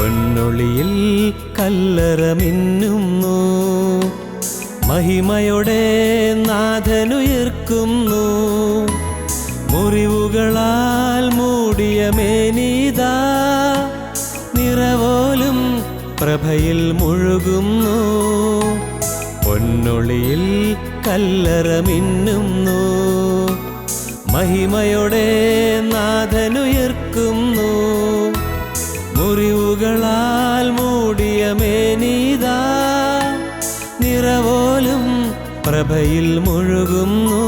പൊന്നൊളിയിൽ കല്ലറ മിന്നുന്നു, മഹിമയോടെ നാഥനുയർക്കുന്നു. മുറിവുകളാൽ മൂടിയ മേനീതാ, നിറവോലും പ്രഭയിൽ മുഴുകുന്നു. പൊന്നൊളിയിൽ കല്ലറ മിന്നുന്നു, മഹിമയോടെ നാഥനുയർക്കുന്നു. മുറിവുകളാൽ മൂടിയ മേനീതാ, നിറവോലും പ്രഭയിൽ മുഴുകുന്നു.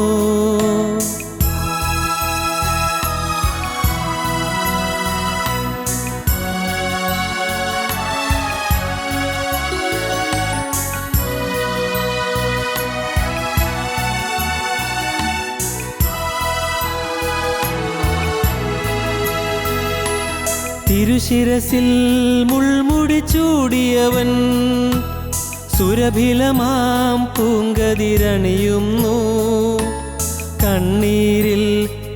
തിരുശിരസിൽ മുൾമുടി ചൂടിയവൻ, സുരഭിലമാം പൂങ്കതിരണിയുന്നു. കണ്ണീരിൽ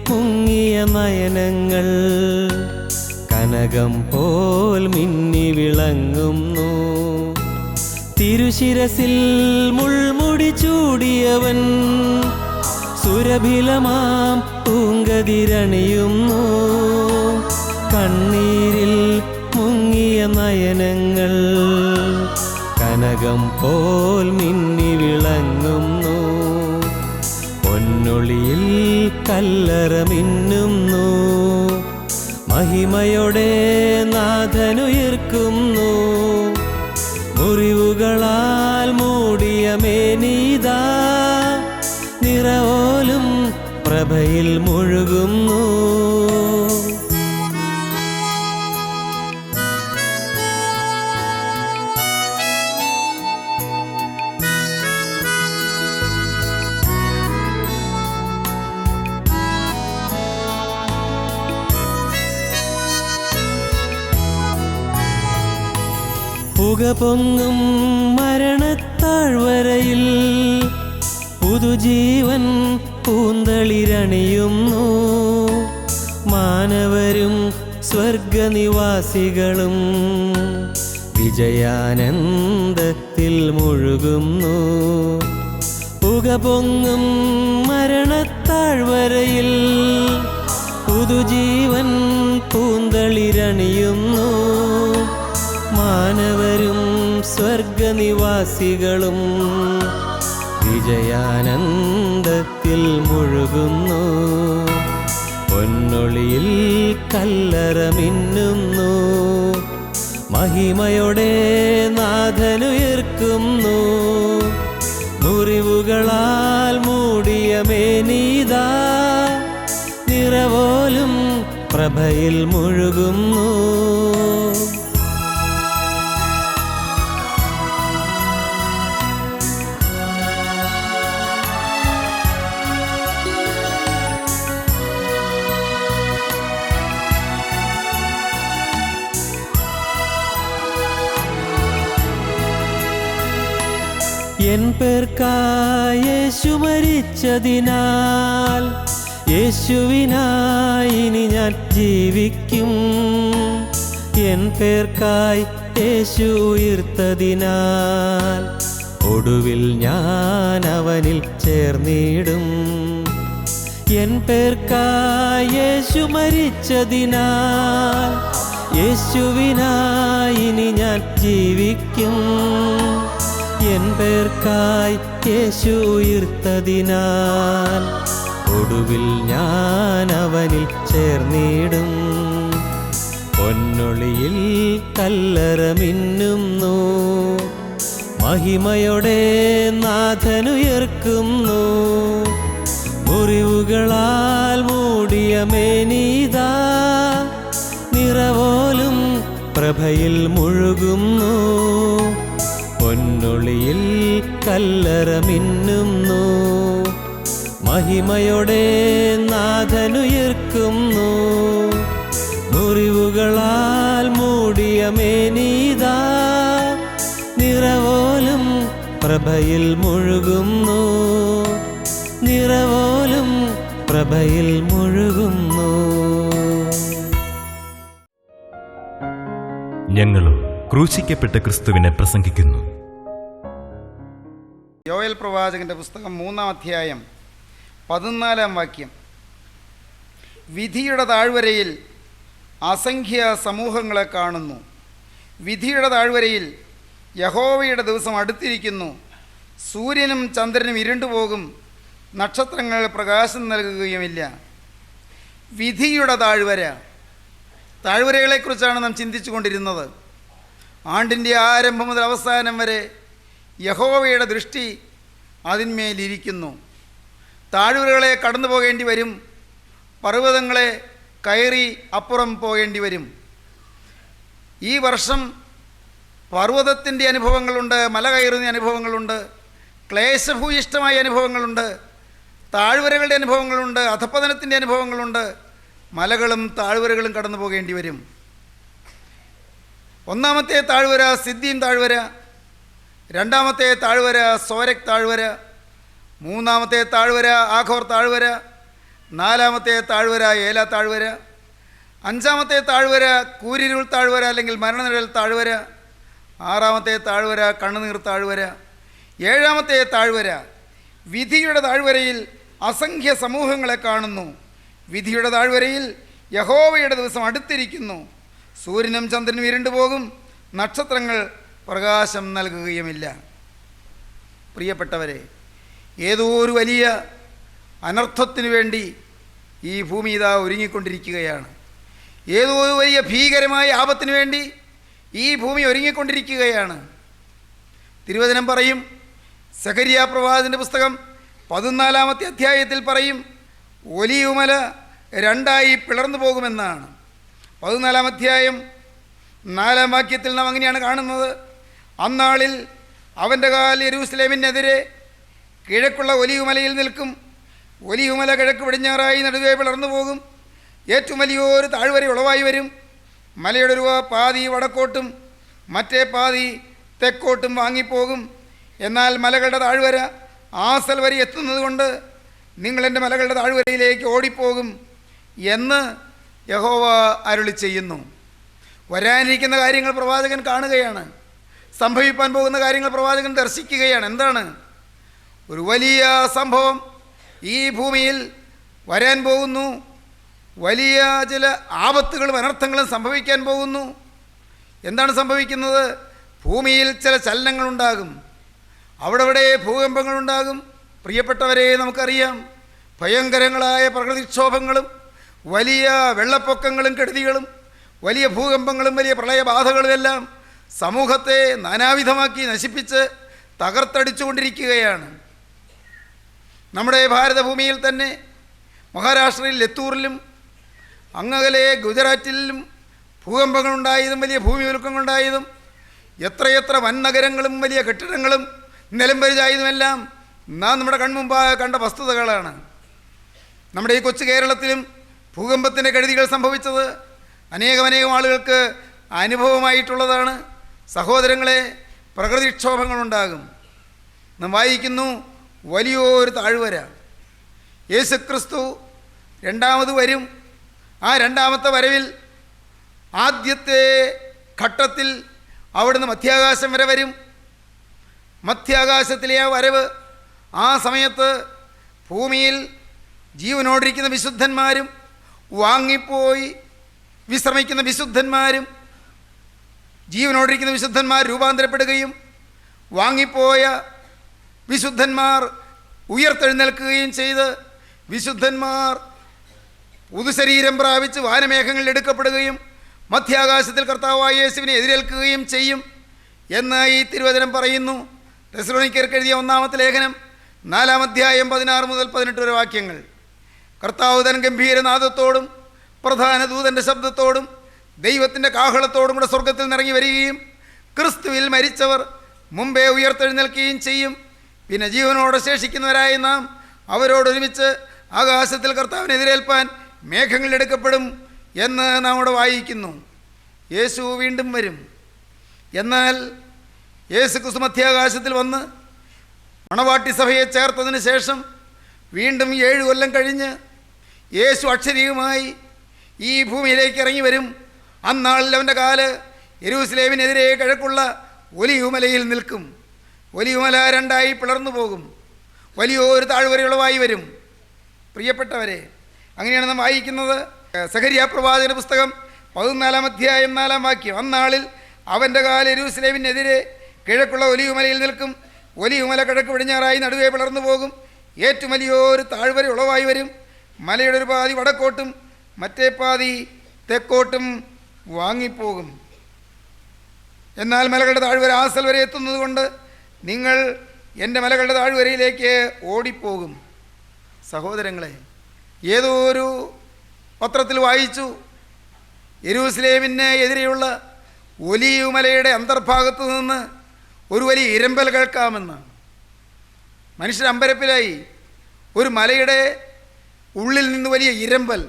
മുങ്ങിയ നയനങ്ങൾ കനകം പോൽ മിന്നി വിളങ്ങുന്നു. തിരുശിരസിൽ മുൾമുടി ചൂടിയവൻ, സുരഭിലമാം പൂങ്കതിരണിയുന്നു. കണ്ണീരിൽ മുങ്ങിയ നയനങ്ങൾ കനകം പോൽ മിന്നി വിളങ്ങുന്നു. പൊന്നൊളിയിൽ കല്ലറ മിന്നുന്നു, മഹിമയോടെ നാഥനുയർക്കുന്നു. മുറിവുകളാൽ മൂടിയ മേനീതാ, നിറവോലും പ്രഭയിൽ മുഴുകുന്നു. പുക പൊങ്ങും മരണത്താഴ്വരയിൽ പുതുജീവൻ പൂന്തളിരണിയുന്നു. മാനവരും സ്വർഗനിവാസികളും വിജയാനന്ദത്തിൽ മുഴുകുന്നു. പുക പൊങ്ങും മരണത്താഴ്വരയിൽ പുതുജീവൻ പൂന്തളിരണിയുന്നു. മാനവരും സ്വർഗനിവാസികളും വിജയാനന്ദത്തിൽ മുഴുകുന്നു. പൊന്നൊളിയിൽ കല്ലറ മിന്നുന്നു, മഹിമയോടെ നാഥനുയർക്കുന്നു. മുറിവുകളാൽ മൂടിയ മേനീതാ, നിറവോലും പ്രഭയിൽ മുഴുകുന്നു. എൻ പേർക്കായി യേശു മരിച്ചതിനാൽ, യേശുവിനായി ഇനി ഞാൻ ജീവിക്കും. എൻ പേർക്കായി യേശു ഉയർത്തതിനാൽ, ഒടുവിൽ ഞാൻ അവനിൽ ചേർന്നിടും. എൻ പേർക്കായി യേശു മരിച്ചതിനാൽ, യേശുവിനായി ഇനി ഞാൻ ജീവിക്കും. എൻ പേർക്കായി യേശു ഉയർത്തതിനാൽ, ഒടുവിൽ ഞാൻ അവനിൽ ചേർന്നിടും. പൊന്നൊളിയിൽ കല്ലറ മിന്നുന്നു, മഹിമയോടെ നാഥനുയർക്കുന്നു. മുറിവുകളാൽ മൂടിയ മേനീതാ, നിറവോലും പ്രഭയിൽ മുഴുകുന്നു. പൊന്നൊളിയിൽ കല്ലറ മിന്നുന്നു, മഹിമയോടെ നാഥനുയർക്കുന്നു. മുറിവുകളാൽ മൂടിയ മേനീതാ, നിറവോലും പ്രഭയിൽ മുഴുകുന്നു. നിറവോലും പ്രഭയിൽ മുഴുകുന്നു. ഞങ്ങളും ക്രൂശിക്കപ്പെട്ട ക്രിസ്തുവിനെ പ്രസംഗിക്കുന്നു. യോവേൽ പ്രവാചകന്റെ പുസ്തകം 3-ാം അധ്യായം 14-ാം വാക്യം. വിധിയുടെ താഴ്വരയിൽ അസംഖ്യ സമൂഹങ്ങളെ കാണുന്നു. വിധിയുടെ താഴ്വരയിൽ യഹോവയുടെ ദിവസം അടുത്തിരിക്കുന്നു. സൂര്യനും ചന്ദ്രനും ഇരുണ്ടുപോകും, നക്ഷത്രങ്ങൾ പ്രകാശം നൽകുകയുമില്ല. വിധിയുടെ താഴ്വര. താഴ്വരകളെക്കുറിച്ചാണ് നാം ചിന്തിച്ചു കൊണ്ടിരുന്നത്. ആണ്ടിൻ്റെ ആരംഭം മുതൽ അവസാനം വരെ യഹോവയുടെ ദൃഷ്ടി അതിന്മേലിരിക്കുന്നു. താഴ്വരകളെ കടന്നു പോകേണ്ടി വരും, പർവ്വതങ്ങളെ കയറി അപ്പുറം പോകേണ്ടി വരും. ഈ വർഷം പർവ്വതത്തിൻ്റെ അനുഭവങ്ങളുണ്ട്, മല കയറുന്ന അനുഭവങ്ങളുണ്ട്, ക്ലേശഭൂയിഷ്ടമായ അനുഭവങ്ങളുണ്ട്, താഴ്വരകളുടെ അനുഭവങ്ങളുണ്ട്, അധപ്പതനത്തിൻ്റെ അനുഭവങ്ങളുണ്ട്. മലകളും താഴ്വരകളും കടന്നു പോകേണ്ടി വരും. ഒന്നാമത്തെ താഴ്വര സിദ്ദീം താഴ്വര, രണ്ടാമത്തെ താഴ്വര സോരക് താഴ്വര, മൂന്നാമത്തെ താഴ്വര ആഖോർ താഴ്വര, നാലാമത്തെ താഴ്വര ഏല താഴ്വര, അഞ്ചാമത്തെ താഴ്വര കൂരിരുൾ താഴ്വര അല്ലെങ്കിൽ മരണനിഴൽ താഴ്വര, ആറാമത്തെ താഴ്വര കണ്ണുനീർ താഴ്വര, ഏഴാമത്തെ താഴ്വര വിധിയുടെ താഴ്വരയിൽ അസംഖ്യ സമൂഹങ്ങളെ കാണുന്നു. വിധിയുടെ താഴ്വരയിൽ യഹോവയുടെ ദിവസം അടുത്തിരിക്കുന്നു. സൂര്യനും ചന്ദ്രനും ഇരുണ്ടുപോകും, നക്ഷത്രങ്ങൾ പ്രകാശം നൽകുകയുമില്ല. പ്രിയപ്പെട്ടവരെ, ഏതോ ഒരു വലിയ അനർത്ഥത്തിനു വേണ്ടി ഈ ഭൂമി ഇതാ ഒരുങ്ങിക്കൊണ്ടിരിക്കുകയാണ്. ഏതോ ഒരു വലിയ ഭീകരമായ ആപത്തിനു വേണ്ടി ഈ ഭൂമി ഒരുങ്ങിക്കൊണ്ടിരിക്കുകയാണ്. തിരുവചനം പറയും, സഖരിയ പ്രവാചകന്റെ പുസ്തകം 14-ാമത്തെ അധ്യായത്തിൽ പറയും, ഒലിവുമല രണ്ടായി പിളർന്നു പോകുമെന്നാണ്. 14-ാം അധ്യായം 4-ാം വാക്യത്തിൽ നാം അങ്ങനെയാണ് കാണുന്നത്. അന്നാളിൽ അവൻ്റെ കാൽ യെരൂശലേമിനെതിരെ കിഴക്കുള്ള ഒലിവുമലയിൽ നിൽക്കും. ഒലിവുമല കിഴക്ക് പടിഞ്ഞാറായി നടുവേ പിളർന്നു പോകും. ഏറ്റവും വലിയൊരു താഴ്വര ഉളവായി വരും. മലയുടെ ഒരു പാതി വടക്കോട്ടും മറ്റേ പാതി തെക്കോട്ടും വാങ്ങിപ്പോകും. എന്നാൽ മലകളുടെ താഴ്വര ആസൽ വരെ എത്തുന്നത് കൊണ്ട് നിങ്ങളെൻ്റെ മലകളുടെ താഴ്വരയിലേക്ക് ഓടിപ്പോകും എന്ന് യഹോവ അരുളി ചെയ്യുന്നു. വരാനിരിക്കുന്ന കാര്യങ്ങൾ പ്രവാചകൻ കാണുകയാണ്. സംഭവിക്കാൻ പോകുന്ന കാര്യങ്ങൾ പ്രവാചകൻ ദർശിക്കുകയാണ്. എന്താണ്? ഒരു വലിയ സംഭവം ഈ ഭൂമിയിൽ വരാൻ പോകുന്നു. വലിയ ചില ആപത്തുകളും അനർത്ഥങ്ങളും സംഭവിക്കാൻ പോകുന്നു. എന്താണ് സംഭവിക്കുന്നത്? ഭൂമിയിൽ ചില ചലനങ്ങളുണ്ടാകും. അവിടെ ഭൂകമ്പങ്ങളുണ്ടാകും. പ്രിയപ്പെട്ടവരെ, നമുക്കറിയാം, ഭയങ്കരങ്ങളായ പ്രകൃതിക്ഷോഭങ്ങളും വലിയ വെള്ളപ്പൊക്കങ്ങളും കെടുതികളും വലിയ ഭൂകമ്പങ്ങളും വലിയ പ്രളയബാധകളുമെല്ലാം സമൂഹത്തെ നാനാവിധമാക്കി നശിപ്പിച്ച് തകർത്തടിച്ചുകൊണ്ടിരിക്കുകയാണ്. നമ്മുടെ ഭാരതഭൂമിയിൽ തന്നെ മഹാരാഷ്ട്രയിൽ ലത്തൂറിലും അങ്ങകലെ ഗുജറാത്തിലും ഭൂകമ്പങ്ങളുണ്ടായതും വലിയ ഭൂമികുലുക്കങ്ങളുണ്ടായതും എത്രയെത്ര വൻ നഗരങ്ങളും വലിയ കെട്ടിടങ്ങളും നിലംപരിചായതുമെല്ലാം നാം നമ്മുടെ കൺമുമ്പാകെ കണ്ട വസ്തുതകളാണ്. നമ്മുടെ ഈ കൊച്ചു കേരളത്തിലും ഭൂകമ്പത്തിൻ്റെ കെടുതികൾ സംഭവിച്ചത് അനേകം ആളുകൾക്ക് അനുഭവമായിട്ടുള്ളതാണ്. സഹോദരങ്ങളെ, പ്രകൃതിക്ഷോഭങ്ങളുണ്ടാകും. നാം വായിക്കുന്നു, വലിയൊരു താഴ്വര. യേശുക്രിസ്തു രണ്ടാമത് വരും. ആ രണ്ടാമത്തെ വരവിൽ ആദ്യത്തെ ഘട്ടത്തിൽ അവിടുന്ന് മധ്യാകാശം വരെ വരും. മധ്യാകാശത്തിലെ ആ വരവ്, ആ സമയത്ത് ഭൂമിയിൽ ജീവനോടിരിക്കുന്ന വിശുദ്ധന്മാരും വാങ്ങിപ്പോയി വിശ്രമിക്കുന്ന വിശുദ്ധന്മാരും, ജീവനോടിരിക്കുന്ന വിശുദ്ധന്മാർ രൂപാന്തരപ്പെടുകയും വാങ്ങിപ്പോയ വിശുദ്ധന്മാർ ഉയർത്തെഴുന്നേൽക്കുകയും ചെയ്ത് വിശുദ്ധന്മാർ പുതുശരീരം പ്രാപിച്ച് വാനമേഘങ്ങളിൽ എടുക്കപ്പെടുകയും മധ്യാകാശത്തിൽ കർത്താവായ യേശുവിനെ എതിരേൽക്കുകയും ചെയ്യും എന്ന് ഈ തിരുവചനം പറയുന്നു. തെസ്സലോനിക്കർക്ക് എഴുതിയ 1-ാമത്തെ ലേഖനം 4-ാം അധ്യായം 16 മുതൽ 18 വരെ വാക്യങ്ങൾ. കർത്താവ് തൻ ഗംഭീരനാദത്തോടും പ്രധാന ദൂതൻ്റെ ശബ്ദത്തോടും ദൈവത്തിൻ്റെ കാഹളത്തോടും കൂടെ സ്വർഗത്തിൽ നിറങ്ങി വരികയും ക്രിസ്തുവിൽ മരിച്ചവർ മുമ്പേ ഉയർത്തെഴുന്നേൽക്കുകയും ചെയ്യും. പിന്നെ ജീവനോടെ ശേഷിക്കുന്നവരായ നാം അവരോടൊരുമിച്ച് ആകാശത്തിൽ കർത്താവിനെ എതിരേൽപ്പാൻ മേഘങ്ങളിലെടുക്കപ്പെടും എന്ന് നാം ഇവിടെ വായിക്കുന്നു. യേശു വീണ്ടും വരും. എന്നാൽ യേശു ക്രിസ്തു മധ്യാകാശത്തിൽ വന്ന് മണവാട്ടി സഭയെ ചേർത്തതിന് ശേഷം വീണ്ടും 7 കൊല്ലം കഴിഞ്ഞ് യേശു അക്ഷരീയമായി ഈ ഭൂമിയിലേക്ക് ഇറങ്ങി വരും. അന്നാളിൽ അവൻ്റെ കാല് യെരൂശലേമിനെതിരെ കിഴക്കുള്ള ഒലിവുമലയിൽ നിൽക്കും. ഒലിവുമല രണ്ടായി പിളർന്നു പോകും, വലിയൊരു താഴ്വരയുളവായി വരും. പ്രിയപ്പെട്ടവരെ, അങ്ങനെയാണ് നാം വായിക്കുന്നത്. സഖരിയ പ്രവാചകന്റെ പുസ്തകം 14 അധ്യായം 4 വാക്യം. അന്നാളിൽ അവൻ്റെ കാൽ യെരൂശലേമിനെതിരെ കിഴക്കുള്ള ഒലിവുമലയിൽ നിൽക്കും. ഒലിവുമല കിഴക്ക് പടിഞ്ഞാറായി നടുവേ പിളർന്നു പോകും, ഏറ്റവും വലിയൊരു താഴ്വര ഉളവായി വരും. മലയുടെ ഒരു പാതി വടക്കോട്ടും മറ്റേ പാതി തെക്കോട്ടും വാങ്ങിപ്പോകും. എന്നാൽ മലകളുടെ താഴ്വര ആസൽ വരെ എത്തുന്നത് കൊണ്ട് നിങ്ങൾ എൻ്റെ മലകളുടെ താഴ്വരയിലേക്ക് ഓടിപ്പോകും. സഹോദരങ്ങളെ, ഏതോ ഒരു പത്രത്തിൽ വായിച്ചു, യെരൂശലേമിന് എതിരെയുള്ള ഒലിവുമലയുടെ അന്തർഭാഗത്ത് നിന്ന് ഒരു വലിയ ഇരമ്പൽ കേൾക്കാമെന്ന്. മനുഷ്യർ അമ്പരപ്പിലായി. ഒരു മലയുടെ ഉള്ളിൽ നിന്ന് വലിയ ഇരമ്പൽ.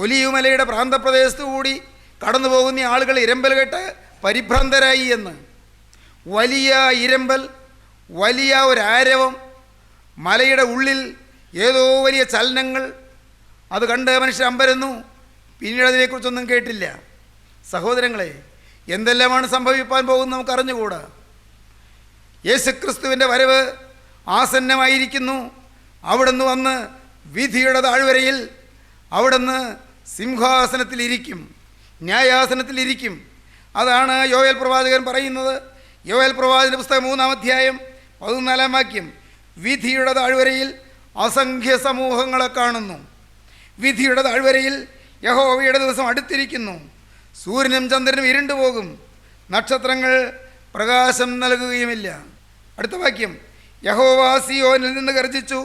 ഒലിവുമലയുടെ പ്രാന്തപ്രദേശത്തു കൂടി കടന്നു പോകുന്ന ആളുകൾ ഇരമ്പൽ കേട്ട് പരിഭ്രാന്തരായി എന്ന്. വലിയ ഇരമ്പൽ, വലിയ ഒരാരവം, മലയുടെ ഉള്ളിൽ ഏതോ വലിയ ചലനങ്ങൾ. അത് കണ്ട് മനുഷ്യർ അമ്പരന്നു. പിന്നീട് അതിനെക്കുറിച്ചൊന്നും കേട്ടില്ല. സഹോദരങ്ങളെ, എന്തെല്ലാമാണ് സംഭവിപ്പാൻ പോകുന്നത് നമുക്ക് അറിഞ്ഞുകൂടാ. യേശുക്രിസ്തുവിൻ്റെ വരവ് ആസന്നമായിരിക്കുന്നു. അവിടുന്ന് വന്ന് വിധിയുടെ താഴ്വരയിൽ അവിടുന്ന് സിംഹാസനത്തിലിരിക്കും, ന്യായാസനത്തിലിരിക്കും. അതാണ് യോവേൽ പ്രവാചകൻ പറയുന്നത്. യോവേൽ പ്രവാചകന്റെ പുസ്തകം 3 അധ്യായം 14 വാക്യം. വിധിയുടെ താഴ്വരയിൽ അസംഖ്യ സമൂഹങ്ങളെ കാണുന്നു. വിധിയുടെ താഴ്വരയിൽ യഹോവയുടെ ദിവസം അടുത്തിരിക്കുന്നു. സൂര്യനും ചന്ദ്രനും ഇരുണ്ടുപോകും, നക്ഷത്രങ്ങൾ പ്രകാശം നൽകുകയുമില്ല. അടുത്ത വാക്യം. യഹോവ സിയോനിൽ നിന്ന് ഗർജിച്ചു,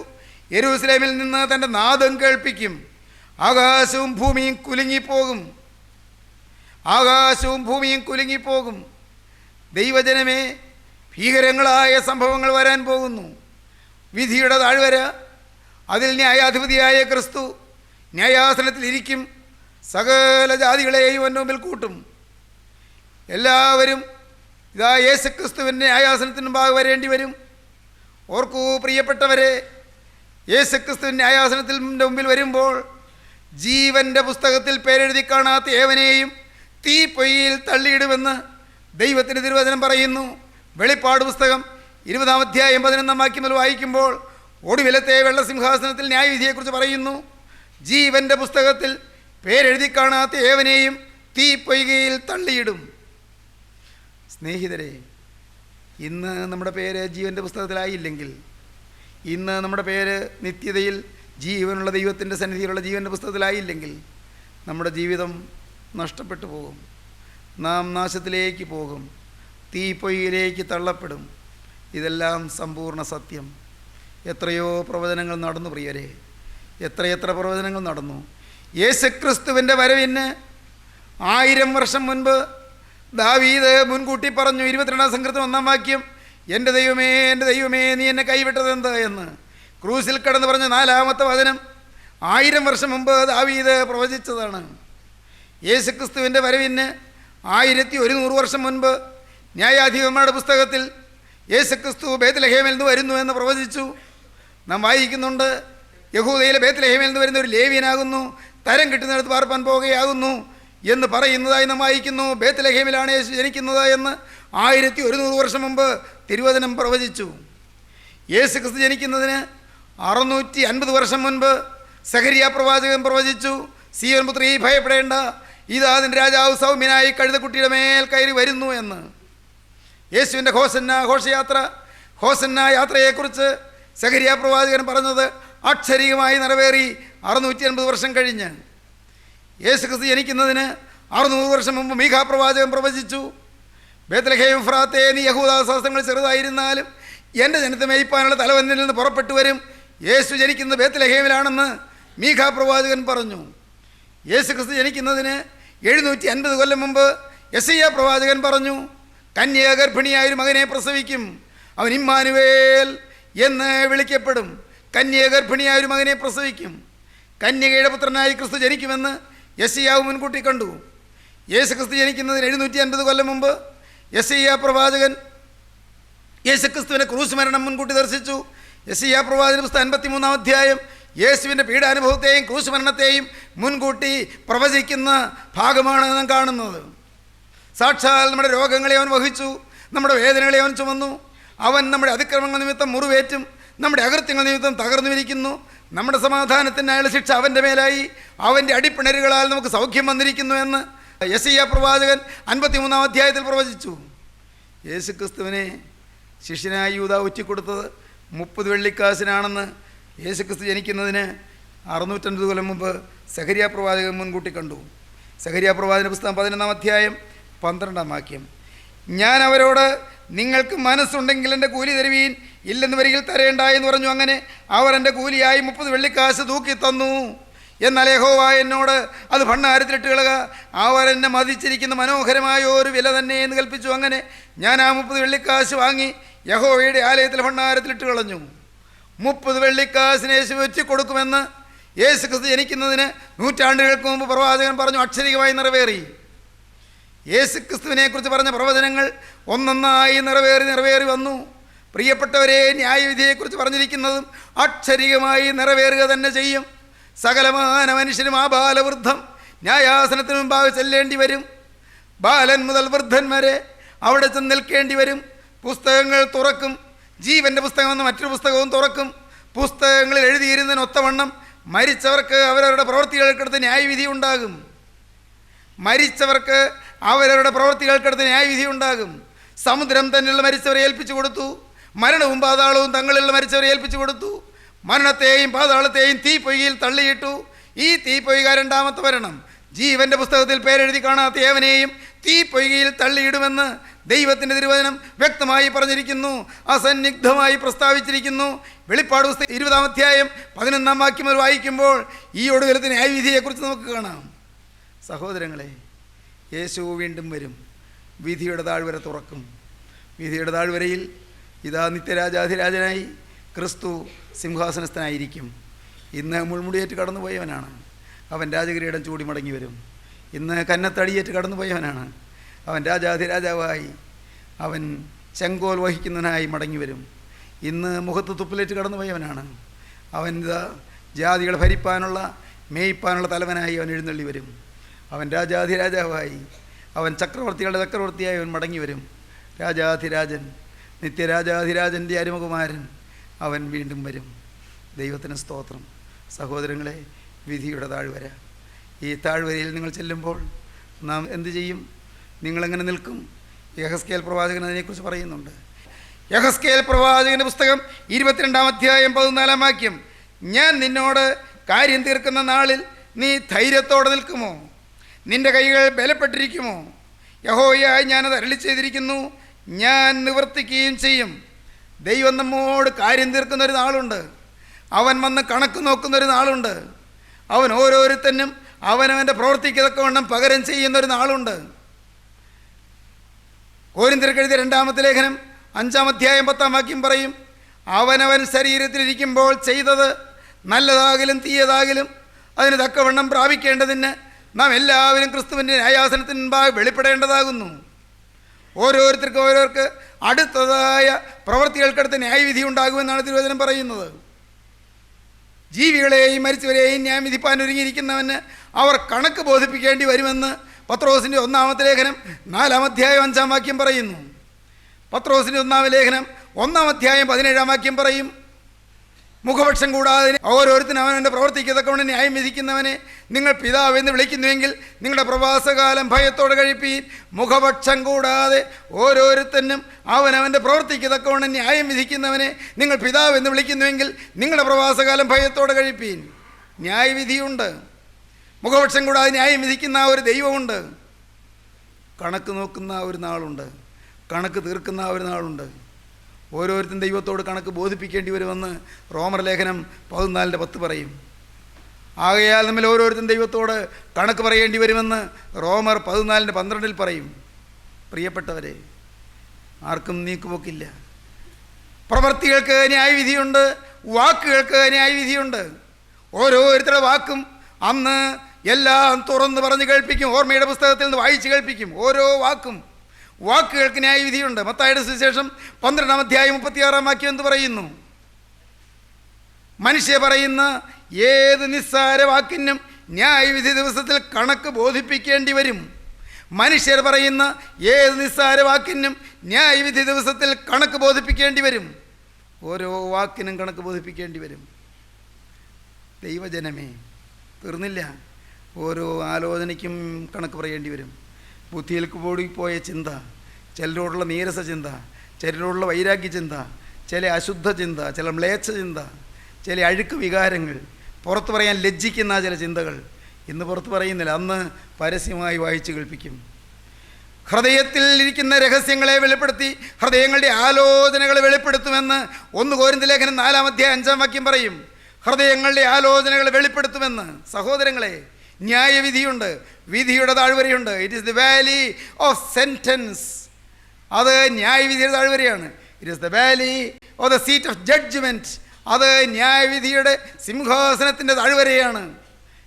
യെരൂശലേമിൽ നിന്ന് തൻ്റെ നാദം കേൾപ്പിക്കും. ആകാശവും ഭൂമിയും കുലുങ്ങിപ്പോകും, ആകാശവും ഭൂമിയും കുലുങ്ങിപ്പോകും. ദൈവജനമേ, ഭീകരങ്ങളായ സംഭവങ്ങൾ വരാൻ പോകുന്നു. വിധിയുടെ താഴ്വര, അതിൽ ന്യായാധിപതിയായ ക്രിസ്തു ന്യായാസനത്തിലിരിക്കും. സകല ജാതികളെയും അവൻ്റെ മുമ്പിൽ കൂട്ടും. എല്ലാവരും ഇതാ യേശുക്രിസ്തുവിൻ്റെ ന്യായാസനത്തിന് മുമ്പാകെ വരേണ്ടി വരും. ഓർക്കൂ പ്രിയപ്പെട്ടവരെ, യേശുക്രിസ്തുവിൻ്റെ ന്യായാസനത്തിൻ്റെ മുമ്പിൽ വരുമ്പോൾ ജീവൻ്റെ പുസ്തകത്തിൽ പേരെഴുതി കാണാത്ത ഏവനെയും തീപ്പൊയ്യിൽ തള്ളിയിടുമെന്ന് ദൈവത്തിൻ്റെ തിരുവചനം പറയുന്നു. വെളിപ്പാട് പുസ്തകം 20 അധ്യായം 11 വാക്യം മുതൽ വായിക്കുമ്പോൾ ഒടുവിലത്തെ വെള്ളസിംഹാസനത്തിൽ ന്യായവിധിയെക്കുറിച്ച് പറയുന്നു. ജീവൻ്റെ പുസ്തകത്തിൽ പേരെഴുതി കാണാത്ത ഏവനെയും തീപ്പൊയ്കയിൽ തള്ളിയിടും. സ്നേഹിതരെ, ഇന്ന് നമ്മുടെ പേര് ജീവൻ്റെ പുസ്തകത്തിലായില്ലെങ്കിൽ, ഇന്ന് നമ്മുടെ പേര് നിത്യതയിൽ ജീവനുള്ള ദൈവത്തിൻ്റെ സന്നിധിയിലുള്ള ജീവൻ്റെ പുസ്തകത്തിലായില്ലെങ്കിൽ നമ്മുടെ ജീവിതം നഷ്ടപ്പെട്ടു പോകും. നാം നാശത്തിലേക്ക് പോകും, തീപ്പൊയ്യിലേക്ക് തള്ളപ്പെടും. ഇതെല്ലാം സമ്പൂർണ്ണ സത്യം. എത്രയോ പ്രവചനങ്ങൾ നടന്നു പ്രിയരെ, എത്രയെത്ര പ്രവചനങ്ങൾ നടന്നു. യേശുക്രിസ്തുവിൻ്റെ വരവിന് 1000 വർഷം മുൻപ് ദാവീദ് മുൻകൂട്ടി പറഞ്ഞു. 22 സങ്കീർത്തനം 1 വാക്യം. എൻ്റെ ദൈവമേ, എൻ്റെ ദൈവമേ, നീ എന്നെ കൈവിട്ടതെന്ത് എന്ന് ക്രൂസിൽ കടന്ന് പറഞ്ഞ 4-ാമത്തെ വചനം 1000 വർഷം മുമ്പ് ദാവീദ് പ്രവചിച്ചതാണ്. യേശുക്രിസ്തുവിൻ്റെ വരവിന് 1100 വർഷം മുൻപ് ന്യായാധിപന്മാരുടെ പുസ്തകത്തിൽ യേശുക്രിസ്തു ബേത്ലഹേമിൽ നിന്ന് വരുന്നു എന്ന് പ്രവചിച്ചു. നാം വായിക്കുന്നുണ്ട്, യഹൂദയിലെ ബേത്ലഹേമിൽ നിന്ന് വരുന്ന ഒരു ലേവ്യനാകുന്നു, തരം കിട്ടുന്നിടത്ത് പാർപ്പാൻ പോകുകയാകുന്നു എന്ന് പറയുന്നതായി നാം വായിക്കുന്നു. ബേത്ലഹേമിലാണ് യേശു ജനിക്കുന്നത് എന്ന് 1100 വർഷം മുമ്പ് തിരുവചനം പ്രവചിച്ചു. യേശുക്രിസ്തു ജനിക്കുന്നതിന് 650 വർഷം മുൻപ് സഖരിയ പ്രവാചകൻ പ്രവചിച്ചു. സീയോൻ പുത്രീ ഭയപ്പെടേണ്ട, ഇതാ അതിൻ്റെ രാജാവ് സൗമ്യനായി കഴുതക്കുട്ടിയുടെ മേൽ കയറി വരുന്നു എന്ന്. യേശുവിൻ്റെ ഹോസന്ന യാത്രയെക്കുറിച്ച് സഖരിയ പ്രവാചകൻ പറഞ്ഞത് അക്ഷരികമായി നിറവേറി 650 വർഷം കഴിഞ്ഞ്. യേശുക്രിസ്തു ജനിക്കുന്നതിന് 600 വർഷം മുമ്പ് മീഖാ പ്രവാചകൻ പ്രവചിച്ചു. ബേത്ലഹേം എഫ്രാത്തേ, നീ യഹൂദ ശാസ്ത്രങ്ങൾ ചെറുതായിരുന്നാലും എൻ്റെ ജനത്തെ മേയ്പ്പാനുള്ള തലവനിൽ നിന്ന് പുറപ്പെട്ടു വരും. യേശു ജനിക്കുന്നത് ബേത്ലഹേമിലാണെന്ന് മീഖാ പ്രവാചകൻ പറഞ്ഞു. യേശുക്രിസ്തു ജനിക്കുന്നതിന് 750 കൊല്ലം മുമ്പ് യെശയ്യാ പ്രവാചകൻ പറഞ്ഞു, കന്യക ഗർഭിണിയായൊരു മകനെ പ്രസവിക്കും, അവൻ ഇമ്മാനുവേൽ എന്ന് വിളിക്കപ്പെടും. കന്യക ഗർഭിണിയായൊരു മകനെ പ്രസവിക്കും. കന്യകയുടെ പുത്രനായി ക്രിസ്തു ജനിക്കുമെന്ന് യെശയ്യാവ് മുൻകൂട്ടി കണ്ടു. യേശുക്രിസ്തു ജനിക്കുന്നതിന് 750 കൊല്ലം മുമ്പ് യെശയ്യാ പ്രവാചകൻ യേശുക്രിസ്തുവിൻ്റെ ക്രൂശ് മരണം മുൻകൂട്ടി ദർശിച്ചു. യെശയ്യാ പ്രവാചകന്റെ പുസ്തകം 53 അധ്യായം യേശുവിൻ്റെ പീഡാനുഭവത്തെയും ക്രൂശ് മരണത്തെയും മുൻകൂട്ടി പ്രവചിക്കുന്ന ഭാഗമാണ് നാം കാണുന്നത്. സാക്ഷാൽ നമ്മുടെ രോഗങ്ങളെ അവൻ വഹിച്ചു, നമ്മുടെ വേദനകളെ അവൻ ചുമന്നു. അവൻ നമ്മുടെ അതിക്രമങ്ങൾ നിമിത്തം മുറിവേറ്റും നമ്മുടെ അകൃത്യങ്ങൾ നിമിത്തം തകർന്നുമിരിക്കുന്നു. നമ്മുടെ സമാധാനത്തിന് അയാൾ ശിക്ഷ അവൻ്റെ മേലായി, അവൻ്റെ അടിപ്പിണരുകളാൽ നമുക്ക് സൗഖ്യം വന്നിരിക്കുന്നു എന്ന് യെശയ്യാ പ്രവാചകൻ 53-ാം അധ്യായത്തിൽ പ്രവചിച്ചു. യേശുക്രിസ്തുവിനെ ശിഷ്യനായ യൂദ ഒറ്റിക്കൊടുത്തത് 30 വെള്ളിക്കാശിനാണെന്ന് യേശുക്രിസ്തു ജനിക്കുന്നതിന് 650 കൊല്ലം മുമ്പ് സഖരിയാ പ്രവാചകൻ മുൻകൂട്ടി കണ്ടു. സഖരിയാ പ്രവാചകന്റെ പുസ്തകം 11-ാം അധ്യായം 12-ാം വാക്യം. ഞാൻ അവരോട്, നിങ്ങൾക്ക് മനസ്സുണ്ടെങ്കിൽ എൻ്റെ കൂലി തരുവീൻ, ഇല്ലെന്ന് വരികിൽ തരേണ്ട എന്ന് പറഞ്ഞു. അങ്ങനെ അവർ എൻ്റെ കൂലിയായി 30 വെള്ളിക്കാശ് തൂക്കി തന്നു. എന്നാൽ യഹോവ എന്നോട്, അത് ഭണ്ഡാരത്തിലിട്ട് കളക, അവർ എന്നെ മതിച്ചിരിക്കുന്ന മനോഹരമായ ഒരു വില തന്നെ എന്ന് കൽപ്പിച്ചു. അങ്ങനെ ഞാൻ ആ 30 വെള്ളിക്കാശ് വാങ്ങി യഹോവയുടെ ആലയത്തിൽ ഭണ്ഡാരത്തിലിട്ട് കളഞ്ഞു. 30 വെള്ളിക്കാശിന് യേശു വെറ്റിക്കൊടുക്കുമെന്ന് യേശുക്രിസ്തു ജനിക്കുന്നതിന് നൂറ്റാണ്ടുകൾക്ക് മുമ്പ് പ്രവാചകൻ പറഞ്ഞു. അക്ഷരികമായി നിറവേറി. യേശുക്രിസ്തുവിനെക്കുറിച്ച് പറഞ്ഞ പ്രവചനങ്ങൾ ഒന്നൊന്നായി നിറവേറി വന്നു. പ്രിയപ്പെട്ടവരെ, ന്യായവിധിയെക്കുറിച്ച് പറഞ്ഞിരിക്കുന്നതും അക്ഷരികമായി നിറവേറുക തന്നെ ചെയ്യും. സകലമാന മനുഷ്യരും ആ ബാലവൃദ്ധം ന്യായാസനത്തിന് മുമ്പാകെ ചെല്ലേണ്ടി വരും. ബാലൻ മുതൽ വൃദ്ധൻ വരെ അവിടെ ചെന്ന് നിൽക്കേണ്ടി വരും. പുസ്തകങ്ങൾ തുറക്കും. ജീവൻ്റെ പുസ്തകം എന്ന മറ്റൊരു പുസ്തകവും തുറക്കും. പുസ്തകങ്ങളിൽ എഴുതിയിരുന്നതിനൊത്തവണ്ണം മരിച്ചവർക്ക് അവരവരുടെ പ്രവൃത്തികൾക്കടുത്ത് ന്യായവിധി ഉണ്ടാകും. മരിച്ചവർക്ക് അവരവരുടെ പ്രവൃത്തികൾക്കടുത്ത് ന്യായവിധി ഉണ്ടാകും. സമുദ്രം തന്നെയുള്ള മരിച്ചവരെ ഏൽപ്പിച്ചു കൊടുത്തു. മരണവും പാതാളവും തങ്ങളിലുള്ള മരിച്ചവരെ ഏൽപ്പിച്ചു കൊടുത്തു. മരണത്തെയും പാതാളത്തെയും തീപ്പൊയ്കയിൽ തള്ളിയിട്ടു. ഈ തീപ്പൊയ്ക രണ്ടാമത്തെ മരണം. ജീവൻ്റെ പുസ്തകത്തിൽ പേരെഴുതി കാണാത്ത ഏവനെയും തീപ്പൊയ്കയിൽ തള്ളിയിടുമെന്ന് ദൈവത്തിൻ്റെ തിരുവചനം വ്യക്തമായി പറഞ്ഞിരിക്കുന്നു, അസന്നിഗ്ധമായി പ്രസ്താവിച്ചിരിക്കുന്നു. വെളിപ്പാട് പുസ്തകം 20-ാം അധ്യായം 11-ാം വാക്യം മുതൽ വായിക്കുമ്പോൾ ഈ ഒടുവിലത്തെ ന്യായവിധിയെക്കുറിച്ച് നമുക്ക് കാണാം. സഹോദരങ്ങളെ, യേശു വീണ്ടും വരും. വിധിയുടെ താഴ്വര തുറക്കും. വിധിയുടെ താഴ്വരയിൽ ഇതാ നിത്യരാജാധിരാജനായി ക്രിസ്തു സിംഹാസനസ്ഥനായിരിക്കും. ഇന്ന് മുൾമുടിയേറ്റ് കടന്നുപോയവനാണ്, അവൻ രാജകിരീടം ചൂടി മടങ്ങി വരും. ഇന്ന് കന്നത്തടിയേറ്റ് കടന്നുപോയവനാണ്, അവൻ രാജാധിരാജാവായി അവൻ ചെങ്കോൽ വഹിക്കുന്നവനായി മടങ്ങി വരും. ഇന്ന് മുഖത്ത് തുപ്പിലേറ്റ് കടന്നുപോയവനാണ്, അവൻ ജാതികളെ ഭരിപ്പാനുള്ള മേയ്പ്പാനുള്ള തലവനായി അവൻ എഴുന്നള്ളി വരും. അവൻ രാജാധിരാജാവായി, അവൻ ചക്രവർത്തികളുടെ ചക്രവർത്തിയായി അവൻ മടങ്ങി വരും. രാജാധിരാജൻ, നിത്യരാജാധിരാജൻ്റെ അരുമകുമാരൻ, അവൻ വീണ്ടും വരും. ദൈവത്തിന് സ്തോത്രം. സഹോദരങ്ങളെ, വിധിയുടെ താഴ്വര. ഈ താഴ്വരയിൽ നിങ്ങൾ ചെല്ലുമ്പോൾ നാം എന്തു ചെയ്യും? നിങ്ങളെങ്ങനെ നിൽക്കും? യഹസ്കേൽ പ്രവാചകൻ അതിനെക്കുറിച്ച് പറയുന്നുണ്ട്. യഹസ്കേൽ പ്രവാചകൻ്റെ പുസ്തകം 22-ാം അധ്യായം 14-ാം വാക്യം. ഞാൻ നിന്നോട് കാര്യം തീർക്കുന്ന നാളിൽ നീ ധൈര്യത്തോടെ നിൽക്കുമോ? നിന്റെ കൈകൾ ബലപ്പെട്ടിരിക്കുമോ? യഹോവയായി ഞാനത് അരുളി ചെയ്തിരിക്കുന്നു, ഞാൻ നിവർത്തിക്കുകയും ചെയ്യും. ദൈവം നമ്മോട് കാര്യം തീർക്കുന്നൊരു നാളുണ്ട്. അവൻ വന്ന് കണക്ക് നോക്കുന്നൊരു നാളുണ്ട്. അവൻ ഓരോരുത്തനും അവനവൻ്റെ പ്രവർത്തിക്കത്തക്കവണ്ണം പകരം ചെയ്യുന്നൊരു നാളുണ്ട്. കോരിന്ത്യർക്ക് എഴുതിയ 2-ാമത്തെ ലേഖനം 5-ാം അധ്യായം 10-ാം വാക്യം പറയും, അവനവൻ ശരീരത്തിലിരിക്കുമ്പോൾ ചെയ്തത് നല്ലതാകലും തീയതാകലും അതിന് തക്കവണ്ണം പ്രാപിക്കേണ്ടതിന് നാം എല്ലാവരും ക്രിസ്തുവിൻ്റെ ന്യായാസനത്തിന് മുമ്പാകെ വെളിപ്പെടേണ്ടതാകുന്നു. ഓരോരുത്തർക്ക് അടുത്തതായ പ്രവൃത്തികൾക്കടുത്ത് ന്യായവിധി ഉണ്ടാകുമെന്നാണ് തിരുവചനം പറയുന്നത്. ജീവികളെയും മരിച്ചവരെയും ന്യായം വിധിപ്പാൻ ഒരുങ്ങിയിരിക്കുന്നവന് അവർ കണക്ക് ബോധിപ്പിക്കേണ്ടി വരുമെന്ന് പത്രോസിൻ്റെ 1-ാമത്തെ ലേഖനം 4-ാം അധ്യായം 5-ാം വാക്യം പറയുന്നു. പത്രോസിൻ്റെ 1-ാം ലേഖനം 1-ാം അധ്യായം 17-ാം വാക്യം പറയും, മുഖപക്ഷം കൂടാതെ ഓരോരുത്തരും അവനവൻ്റെ പ്രവർത്തിക്കത്തക്കവണ്ണം ന്യായം വിധിക്കുന്നവനെ നിങ്ങൾ പിതാവെന്ന് വിളിക്കുന്നുവെങ്കിൽ നിങ്ങളുടെ പ്രവാസകാലം ഭയത്തോടെ കഴിപ്പീൻ. മുഖപക്ഷം കൂടാതെ ഓരോരുത്തനും അവനവൻ്റെ പ്രവർത്തിക്കത്തക്കവണ്ണം ന്യായം വിധിക്കുന്നവനെ നിങ്ങൾ പിതാവെന്ന് വിളിക്കുന്നുവെങ്കിൽ നിങ്ങളുടെ പ്രവാസകാലം ഭയത്തോടെ കഴിപ്പീൻ. ന്യായവിധിയുണ്ട്. മുഖപക്ഷം കൂടാതെ ന്യായം വിധിക്കുന്ന ഒരു ദൈവമുണ്ട്. കണക്ക് നോക്കുന്ന ഒരു നാളുണ്ട്. കണക്ക് തീർക്കുന്ന ഒരു നാളുണ്ട്. ഓരോരുത്തരും ദൈവത്തോട് കണക്ക് ബോധിപ്പിക്കേണ്ടി വരുമെന്ന് റോമർ ലേഖനം 14:10 പറയും. ആകയാൽ നമ്മൾ ഓരോരുത്തരും ദൈവത്തോട് കണക്ക് പറയേണ്ടി വരുമെന്ന് റോമർ 14:12 പറയും. പ്രിയപ്പെട്ടവരെ, ആർക്കും നീക്കുപോക്കില്ല. പ്രവൃത്തികൾക്ക് ന്യായവിധിയുണ്ട്, വാക്കുകൾക്ക് ന്യായവിധിയുണ്ട്. ഓരോരുത്തരുടെ വാക്കും അന്ന് എല്ലാം തുറന്ന് പറഞ്ഞ് കേൾപ്പിക്കും. ഓർമ്മയുടെ പുസ്തകത്തിൽ നിന്ന് വായിച്ച് കേൾപ്പിക്കും. ഓരോ വാക്കുകൾക്ക് ന്യായവിധിയുണ്ട്. മത്തായിയുടെ സുവിശേഷം 12-ാം അധ്യായം 36-ാം വാക്യം എന്ത് പറയുന്നു? മനുഷ്യ പറയുന്ന ഏത് നിസ്സാര വാക്കിനും ന്യായവിധി ദിവസത്തിൽ കണക്ക് ബോധിപ്പിക്കേണ്ടി വരും. മനുഷ്യർ പറയുന്ന ഏത് നിസ്സാര വാക്കിനും ന്യായവിധി ദിവസത്തിൽ കണക്ക് ബോധിപ്പിക്കേണ്ടി വരും. ഓരോ വാക്കിനും കണക്ക് ബോധിപ്പിക്കേണ്ടി വരും. ദൈവജനമേ, തീർന്നില്ല. ഓരോ ആലോചനയ്ക്കും കണക്ക് പറയേണ്ടി വരും. ബുദ്ധിയിൽ കൂടിപ്പോയ ചിന്ത, ചിലരോടുള്ള നീരസ ചിന്ത, ചിലരോടുള്ള വൈരാഗ്യ ചിന്ത, ചില അശുദ്ധ ചിന്ത, ചില മ്ലേച്ഛ ചിന്ത, ചില അഴുക്ക് വികാരങ്ങൾ, പുറത്ത് പറയാൻ ലജ്ജിക്കുന്ന ചില ചിന്തകൾ ഇന്ന് പുറത്ത് പറയുന്നില്ല, അന്ന് പരസ്യമായി വായിച്ച് കേൾപ്പിക്കും. ഹൃദയത്തിൽ ഇരിക്കുന്ന രഹസ്യങ്ങളെ വെളിപ്പെടുത്തി ഹൃദയങ്ങളുടെ ആലോചനകളെ വെളിപ്പെടുത്തുമെന്ന് 1 കൊരിന്ത്യർ ലേഖനം 4-ാം അധ്യായം 5-ാം വാക്യം പറയും. ഹൃദയങ്ങളുടെ ആലോചനകൾ വെളിപ്പെടുത്തുമെന്ന്. സഹോദരങ്ങളെ, ന്യായവിധിയുണ്ട്, വിധിയുടെ താഴ്വരയുണ്ട്. It is the valley of sentence. അത് ന്യായവിധിയുടെ താഴ്വരയാണ്. It is the valley of the seat of judgement. അത് ന്യായവിധിയുടെ സിംഹാസനത്തിൻ്റെ താഴ്വരയാണ്.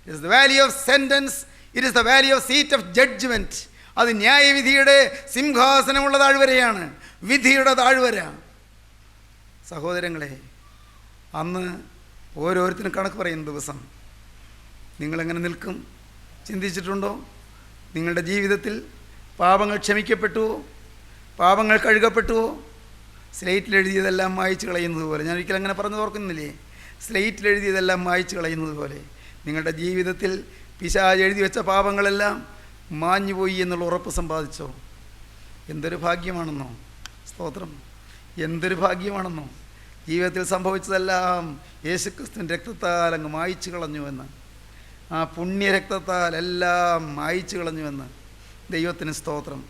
It is the valley of sentence. It is the valley of seat of judgement. അത് ന്യായവിധിയുടെ സിംഹാസനമുള്ള താഴ്വരയാണ്, വിധിയുടെ താഴ്വര. സഹോദരങ്ങളെ, അന്ന് ഓരോരുത്തരും കണക്ക് പറയുന്ന ദിവസം നിങ്ങളെങ്ങനെ നിൽക്കും ചിന്തിച്ചിട്ടുണ്ടോ? നിങ്ങളുടെ ജീവിതത്തിൽ പാപങ്ങൾ ക്ഷമിക്കപ്പെട്ടുവോ? പാപങ്ങൾ കഴുകപ്പെട്ടുവോ? സ്ലേറ്റിൽ എഴുതിയതെല്ലാം മായ്ച്ചു കളയുന്നത് പോലെ, ഞാൻ ഒരിക്കലും അങ്ങനെ പറഞ്ഞു ഓർക്കുന്നില്ലേ? സ്ലേറ്റിൽ എഴുതിയതെല്ലാം മായ്ച്ചു കളയുന്നത് പോലെ നിങ്ങളുടെ ജീവിതത്തിൽ പിശാച് എഴുതി വെച്ച പാപങ്ങളെല്ലാം മാഞ്ഞുപോയി എന്നുള്ള ഉറപ്പ് സമ്പാദിച്ചോ? എന്തൊരു ഭാഗ്യമാണെന്നോ! സ്തോത്രം! എന്തൊരു ഭാഗ്യമാണെന്നോ! ജീവിതത്തിൽ സംഭവിച്ചതെല്ലാം യേശുക്രിസ്തുവിൻ്റെ രക്തത്താൽ അങ്ങ് മായ്ച്ചു കളഞ്ഞുവെന്ന്, ആ പുണ്യരക്തത്താൽ എല്ലാം മായ്ച്ചു കളഞ്ഞുവെന്ന്. ദൈവത്തിന് സ്തോത്രം!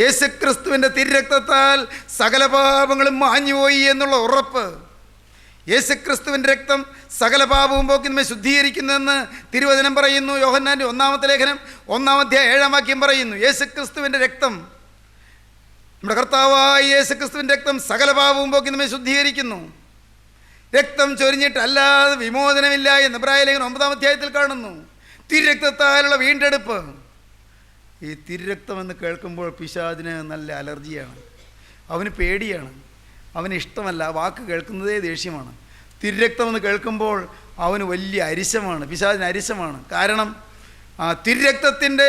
യേശുക്രിസ്തുവിൻ്റെ തിരുരക്തത്താൽ സകല പാപങ്ങളും മാഞ്ഞുപോയി എന്നുള്ള ഉറപ്പ്. യേശുക്രിസ്തുവിൻ്റെ രക്തം സകല പാപവും പോക്കി നമ്മെ ശുദ്ധീകരിക്കുന്നുവെന്ന് തിരുവചനം പറയുന്നു. യോഹന്നാൻ്റെ 1-ാമത്തെ ലേഖനം 1-ാം അധ്യായം 7-ാം വാക്യം പറയുന്നു. യേശുക്രിസ്തുവിൻ്റെ രക്തം, നമ്മുടെ കർത്താവായ യേശുക്രിസ്തുവിൻ്റെ രക്തം സകല പാപവും പോക്കി നമ്മെ ശുദ്ധീകരിക്കുന്നു. രക്തം ചൊരിഞ്ഞിട്ടല്ലാതെ വിമോചനമില്ല എന്ന് എബ്രായ ലേഖനം 9-ാം അധ്യായത്തിൽ കാണുന്നു. തിരുരക്തത്താലുള്ള വീണ്ടെടുപ്പ്. ഈ തിരുരക്തമെന്ന് കേൾക്കുമ്പോൾ പിശാചിന് നല്ല അലർജിയാണ്, അവന് പേടിയാണ്, അവന് ഇഷ്ടമല്ല. വാക്ക് കേൾക്കുന്നതേ ദേഷ്യമാണ്. തിരുരക്തമെന്ന് കേൾക്കുമ്പോൾ അവന് വലിയ അരിശമാണ്, പിശാചിന് അരിശമാണ്. കാരണം ആ തിരുരക്തത്തിൻ്റെ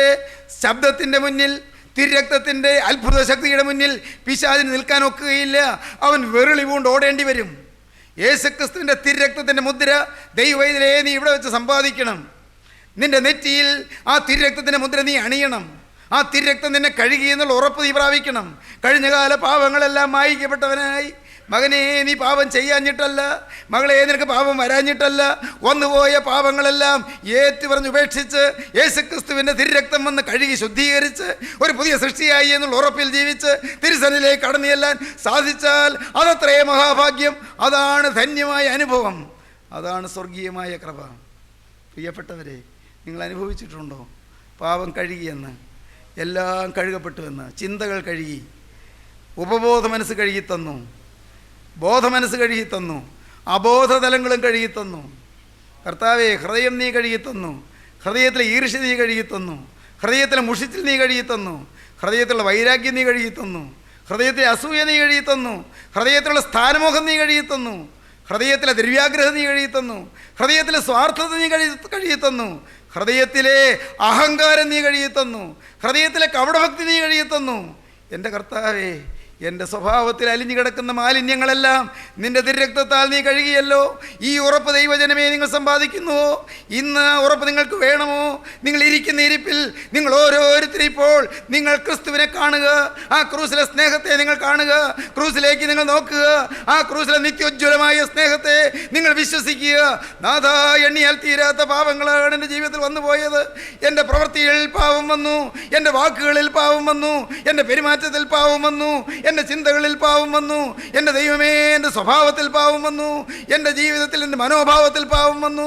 ശബ്ദത്തിൻ്റെ മുന്നിൽ, തിരുരക്തത്തിൻ്റെ അത്ഭുത ശക്തിയുടെ മുന്നിൽ പിശാചിന് നിൽക്കാൻ ഒക്കുകയില്ല. അവൻ വെറുളി പൂണ്ട് ഓടേണ്ടി വരും. യേശുക്രിസ്തുവിൻ്റെ തിരുരക്തത്തിൻ്റെ മുദ്ര ദൈവവൈദ്യരെ നീ ഇവിടെ വെച്ച് സമ്പാദിക്കണം. നിൻ്റെ നെറ്റിയിൽ ആ തിരുരക്തത്തിൻ്റെ മുദ്ര നീ അണിയണം. ആ തിരുരക്തം നിന്നെ കഴുകി എന്നുള്ള ഉറപ്പ് നീ പ്രാപിക്കണം. കഴിഞ്ഞകാല പാപങ്ങളെല്ലാം മായിക്കപ്പെട്ടവനായി. മകനെ, നീ പാപം ചെയ്യാഞ്ഞിട്ടല്ല, മകളെ, നിനക്ക് പാപം വരാഞ്ഞിട്ടല്ല, വന്നുപോയ പാപങ്ങളെല്ലാം ഏറ്റുപറഞ്ഞ് ഉപേക്ഷിച്ച് യേശുക്രിസ്തുവിൻ്റെ തിരുരക്തം വന്ന് കഴുകി ശുദ്ധീകരിച്ച് ഒരു പുതിയ സൃഷ്ടിയായി എന്നുള്ള ഉറപ്പിൽ ജീവിച്ച് തിരുസന്നിധിയിലേക്ക് കടന്നു ചെല്ലാൻ സാധിച്ചാൽ അതത്രേ മഹാഭാഗ്യം. അതാണ് ധന്യമായ അനുഭവം, അതാണ് സ്വർഗീയമായ കൃപ. പ്രിയപ്പെട്ടവരെ, നിങ്ങൾ അനുഭവിച്ചിട്ടുണ്ടോ പാപം കഴുകിയെന്ന്? എല്ലാം കഴുകപ്പെട്ടുവെന്ന്. ചിന്തകൾ കഴുകി, ഉപബോധ മനസ്സ് കഴുകി തന്നു, ബോധമനസ്സ് കഴുകി തന്നു, അബോധതലങ്ങളും കഴുകി തന്നു. കർത്താവേ, ഹൃദയം നീ കഴുകി തന്നു. ഹൃദയത്തിലെ ഈർഷ്യ നീ കഴുകി തന്നു. ഹൃദയത്തിലെ മുഷിച്ചിൽ നീ കഴുകി തന്നു. ഹൃദയത്തിലുള്ള വൈരാഗ്യം നീ കഴുകി തന്നു. ഹൃദയത്തിലെ അസൂയ നീ കഴുകി തന്നു. ഹൃദയത്തിലുള്ള സ്ഥാനമോഹം നീ കഴുകി തന്നു. ഹൃദയത്തിലെ ദ്രവ്യാഗ്രഹം നീ കഴുകി തന്നു. ഹൃദയത്തിലെ സ്വാർത്ഥത നീ കഴുകി തന്നു. ഹൃദയത്തിലെ അഹങ്കാരം നീ കഴുകി തന്നു. ഹൃദയത്തിലെ കപടഭക്തി നീ കഴുകി തന്നു. എൻ്റെ കർത്താവേ, എൻ്റെ സ്വഭാവത്തിൽ അലിഞ്ഞു കിടക്കുന്ന മാലിന്യങ്ങളെല്ലാം നിൻ്റെ തിരുരക്തത്താൽ നീ കഴുകിയല്ലോ. ഈ ഉറപ്പ് ദൈവജനമേ നിങ്ങൾ സമ്പാദിക്കുന്നുവോ? ഇന്ന് ഉറപ്പ് നിങ്ങൾക്ക് വേണമോ? നിങ്ങൾ ഇരിക്കുന്ന ഇരിപ്പിൽ നിങ്ങൾ ഓരോരുത്തരും ഇപ്പോൾ നിങ്ങൾ ക്രിസ്തുവിനെ കാണുക. ആ ക്രൂസിലെ സ്നേഹത്തെ നിങ്ങൾ കാണുക. ക്രൂസിലേക്ക് നിങ്ങൾ നോക്കുക. ആ ക്രൂസിലെ നിത്യോജ്വലമായ സ്നേഹത്തെ നിങ്ങൾ വിശ്വസിക്കുക. നാഥാ, എണ്ണിയാൽ തീരാത്ത പാപങ്ങളാണ് എൻ്റെ ജീവിതത്തിൽ വന്നു പോയത്. എൻ്റെ പ്രവൃത്തികളിൽ പാപം വന്നു, എൻ്റെ വാക്കുകളിൽ പാപം വന്നു, എൻ്റെ പെരുമാറ്റത്തിൽ പാപം വന്നു, എൻ്റെ ചിന്തകളിൽ പാപം വന്നു. എൻ്റെ ദൈവമേ, എൻ്റെ സ്വഭാവത്തിൽ പാപം വന്നു. എൻ്റെ ജീവിതത്തിൽ, എൻ്റെ മനോഭാവത്തിൽ പാപം വന്നു.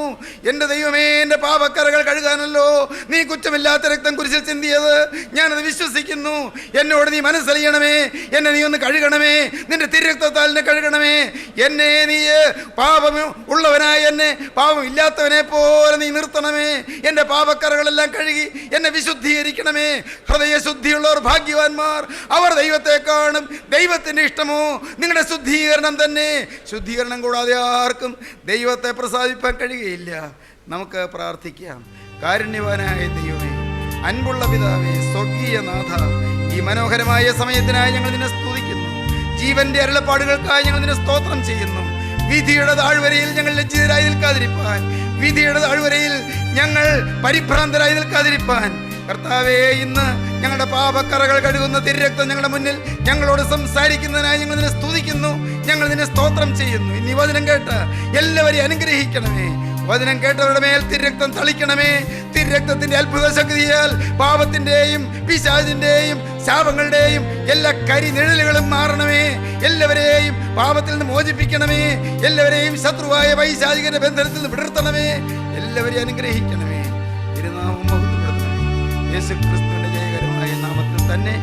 എൻ്റെ ദൈവമേ, എൻ്റെ പാപക്കറകൾ കഴുകാനല്ലോ നീ കുറ്റമില്ലാത്ത രക്തം കുരിശിൽ ചിന്തിയത്. ഞാനത് വിശ്വസിക്കുന്നു. എന്നോട് നീ മനസ്സറിയണമേ. എന്നെ നീ ഒന്ന് കഴുകണമേ. നിൻ്റെ തിരുരക്തത്താൽ എന്നെ കഴുകണമേ. എന്നെ നീ പാപം ഉള്ളവനായ എന്നെ പാപം ഇല്ലാത്തവനെ പോലെ നീ നിർത്തണമേ. എൻ്റെ പാപക്കറകളെല്ലാം കഴുകി എന്നെ വിശുദ്ധീകരിക്കണമേ. ഹൃദയശുദ്ധിയുള്ളവർ ഭാഗ്യവാന്മാർ, അവർ ദൈവത്തെ കാണും. ദൈവത്തിൻ്റെ ഇഷ്ടമോ നിങ്ങളുടെ ശുദ്ധീകരണം തന്നെ. ശുദ്ധീകരണം കൂടാതെ ആർക്കും ദൈവത്തെ പ്രസാദിപ്പാൻ കഴിയുകയില്ല. നമുക്ക് പ്രാർത്ഥിക്കാം. കാരുണ്യവാനായ ദൈവമേ, അൻപുള്ള പിതാവേ, സ്വർഗീയ നാഥ, ഈ മനോഹരമായ സമയത്തിനായി ഞങ്ങൾ നിന്നെ സ്തുതിക്കുന്നു. ജീവന്റെ അരുളപ്പാടുകൾക്കായി ഞങ്ങൾ നിന്നെ സ്തോത്രം ചെയ്യുന്നു. വിധിയുടെ താഴ്വരയിൽ ഞങ്ങൾ ലജ്ജിതരായി നിൽക്കാതിരിപ്പാൻ, വിധിയുടെ താഴ്വരയിൽ ഞങ്ങൾ പരിഭ്രാന്തരായി നിൽക്കാതിരിപ്പാൻ കർത്താവേ, ഇന്ന് ഞങ്ങളുടെ പാപക്കറകൾ കഴുകുന്ന തിരുരക്തം ഞങ്ങളുടെ മുന്നിൽ ഞങ്ങളോട് സംസാരിക്കുന്നതിനായി ഞങ്ങൾ നിന്നെ സ്തുതിക്കുന്നു, ഞങ്ങൾ നിന്നെ സ്തോത്രം ചെയ്യുന്നു. ഇനി വചനം കേട്ട് എല്ലാവരെയും അനുഗ്രഹിക്കണമേ. വചനം കേട്ടവരുടെ മേൽ തിരുരക്തം തളിക്കണമേ. തിരുരക്തത്തിന്റെ അത്ഭുത ശക്തിയാൽ പാപത്തിന്റെയും പിശാചിന്റെയും ശാപങ്ങളുടെയും എല്ലാ കരിനിഴലുകളും മാറണമേ. എല്ലാവരെയും പാപത്തിൽ നിന്ന് മോചിപ്പിക്കണമേ. എല്ലാവരെയും ശത്രുവായ പൈശാചികന്റെ ബന്ധനത്തിൽ നിന്ന് വിടർത്തണമേ. എല്ലാവരെയും അനുഗ്രഹിക്കണമേ. തിരുനാമം മഹത്വപ്പെടുത്തണമേ. യേശു ക്രിസ്തുവിന്റെ ജയകരമായ നാമത്തിൽ തന്നെ